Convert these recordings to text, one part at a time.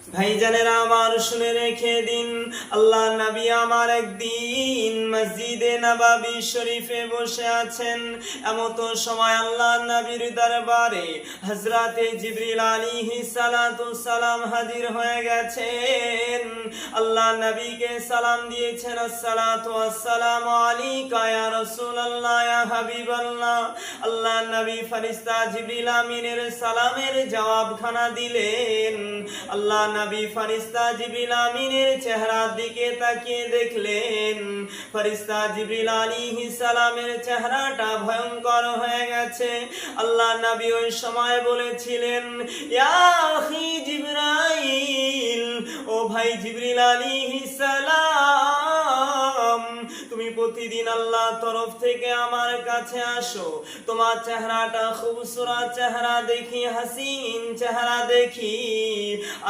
ভাইজানেরা আমার, শুনে রেখে দিন, আল্লাহ নবী আমার একদিন মসজিদে নববী শরীফে বসে আছেন। এমত সময় আল্লাহ নবীর দরবারে হযরতে জিবরিল আলাইহিস সালাতু সালাম হাজির হয়ে গেছেন। আল্লাহ নবীকে সালাম দিয়েছেন, আসসালাতু আসসালামু আলাইকা ইয়া রাসূলুল্লাহ ইয়া হাবিবাল্লাহ। আল্লাহ নবী ফেরেশতা জিবরিল আমিনের সালামের জবাবখানা দিলেন। আল্লাহ নবী ফেরেশতা জিবরিল আমিনের চেহারার দিকে তাকিয়ে দেখলেন, ফেরেশতা জিবরিল আলাইহিস সালামের চেহারাটা ভয়ঙ্কর হয়ে গেছে। আল্লাহ নবী ওই সময় বলেছিলেন, ইয়া আখি জিবরাইল, ও ভাই জিবরিল আলাইহিস সালাম, তুমি প্রতিদিন আল্লাহর তরফ থেকে আমার কাছে আসো, তোমার চেহারাটা খুবসুরত চেহারা দেখি, হাসিন চেহারা দেখি,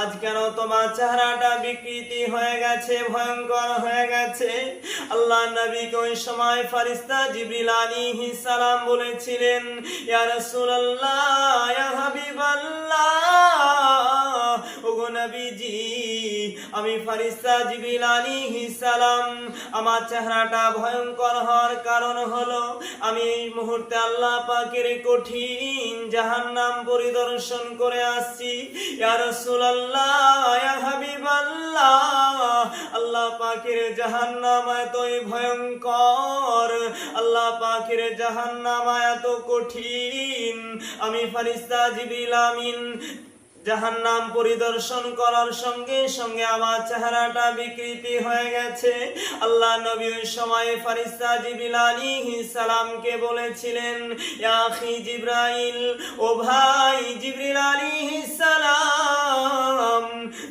আজ কেন তোমার চেহারাটা বিকৃতি হয়ে গেছে, ভয়ঙ্কর হয়ে গেছে? আল্লাহ নবীকে ওই সময় ফেরেশতা জিবরিল আলাইহিস সালাম বলেছিলেন, ইয়া রাসূলুল্লাহ ইয়া হাবিবাল্লাহ, ওগো নবীজি, আমি ফেরেশতা জিবরিল আলাইহিস সালাম, আমার চেহারাটা ভয়ঙ্কর হওয়ার কারণ হলো আমি এই মুহূর্তে আল্লাহ পাকের কঠিন জাহান্নাম পরিদর্শন করে আসছি। ইয়া রাসূলুল্লাহ ইয়া হাবিবাল্লাহ, আল্লাহ পাকের জাহান্নাম এতই ভয়ঙ্কর, আল্লাহ পাকের জাহান্নাম এত কঠিন, আমি ফেরেশতা জিবরিল আমিন জাহান্নাম পরিদর্শন করার সঙ্গে সঙ্গে আমার চেহারাটা বিকৃতি হয়ে গেছে। আল্লাহ নবী ওই সময় ফেরেশতা জিবরিল আলাইহিস সালামকে বলেছিলেন, ইয়া আখি জিবরাইল, ও ভাই জিবরিল আলাইহিস সালাম,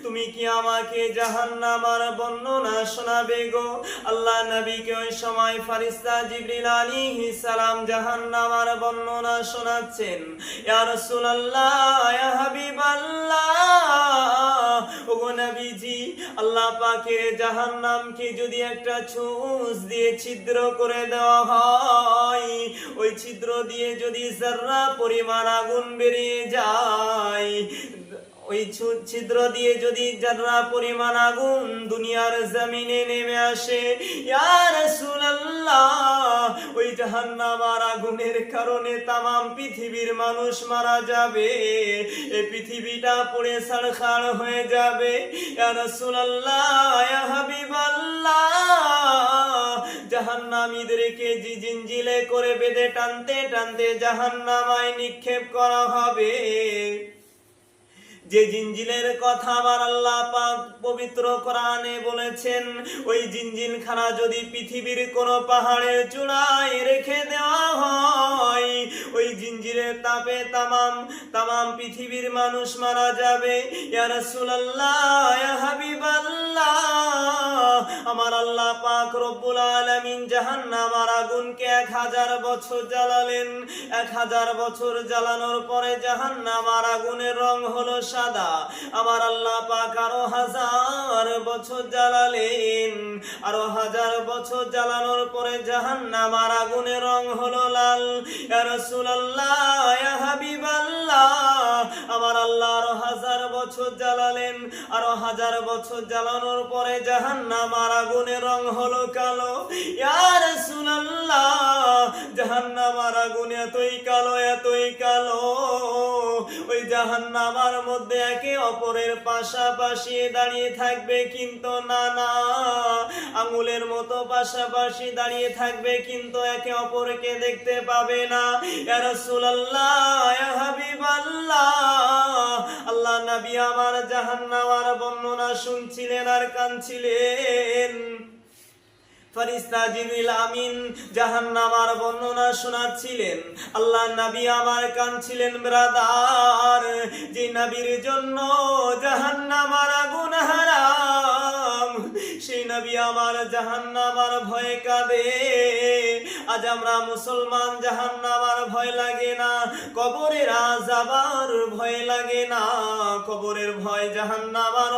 তুমি কি আমাকে জাহান্নামের বর্ণনা শোনাবে গো? আল্লাহ নবীকে ওই সময় ফেরেশতা জিবরিল আলাইহিস সালাম জাহান্নামের বর্ণনা শোনাচ্ছেন। ইয়া রাসূলুল্লাহ ইয়া হাবিবাল্লাহ, ওগো নবীজি, আল্লাহ পাকের জাহান্নামকে যদি একটা ছুঁচ দিয়ে ছিদ্র করে দেওয়া হয়, ওই ছিদ্র দিয়ে যদি যারা পরিমাণ আগুন বেরিয়ে যায়, ওই ছিদ্র দিয়ে যদি যারা পরিমাণ আগুন দুনিয়ার জমিনে নেমে আসে, ইয়া রাসূলুল্লাহ, ওই জাহান্নামের আগুনের কারণে তামাম পৃথিবীর মানুষ মারা যাবে, এই পৃথিবীটা পুড়ে ছারখার হয়ে যাবে। ইয়া রাসূলুল্লাহ ইয়া হাবিবাল্লাহ, জাহান্নামীদেরকে জিঞ্জিলে করে বেঁধে টানতে টানতে জাহান্নামায় নিক্ষেপ করা হবে। যে জিঞ্জিলের কথা আমার আল্লাহ পাক পবিত্র কোরআনে বলেছেন, ওই জিঞ্জিলখানা যদি পৃথিবীর কোন পাহাড়ের চূড়ায় রেখে দেওয়া হয়, ওই জিঞ্জিলের তাপে তামাম পৃথিবীর মানুষ মারা যাবে। ইয়া রাসূলুল্লাহ ইয়া হাবিবাল্লাহ, আমার আল্লাহ পাক রব্বুল আলামিন জাহান্নামের আগুনকে 1000 বছর জ্বালালেন। 1000 বছর জ্বালানোর পরে জাহান্নামের আগুনের রং হলো সাদা। আমার আল্লাহ পাক আরো 1000 বছর জ্বালালেন। আরো 1000 বছর জ্বালানোর পরে জাহান্নামের আগুনের রং হলো লাল। ইয়া রাসূলুল্লাহ ইয়া হাবিবাল্লাহ, আমার আল্লাহ আরো 1000 বছর জ্বালালেন। আরো 1000 বছর জ্বালানোর পরে জাহান্নামের আগুনের রং হলো কালো। ইয়া রাসূলুল্লাহ, জাহান্নামের আগুন এতই কালো, এতই কালো, ওই জাহান্নামের মধ্যে একে অপরের পাশাপাশি দাঁড়িয়ে থাকবে, কিন্তু না, আঙ্গুলের মতো পাশাপাশি দাঁড়িয়ে থাকবে, কিন্তু একে অপরকে দেখতে পাবে না। ইয়া রাসূলুল্লাহ ইয়া হাবিবাল্লাহ, আল্লাহ নবী আমার জাহান্নামের বর্ণনা শুনছিলেন আর কাঁদছিলেন। ফেরেশতা জিবরিল আমিন জাহান্নামের বর্ণনা শোনাচ্ছিলেন, আল্লাহ নবী আমার কাঁদছিলেন। ব্রাদার, যে নবীর জন্য জাহান্নামের আগুন হারাম, সেই নবী আমার জাহান্নামের ভয়ে কাঁদে। আজ আমরা মুসলমান, জাহান্নামের ভয় লাগে না, কবরের আযাবের ভয় লাগে না, কবরের ভয়, জাহান্নামের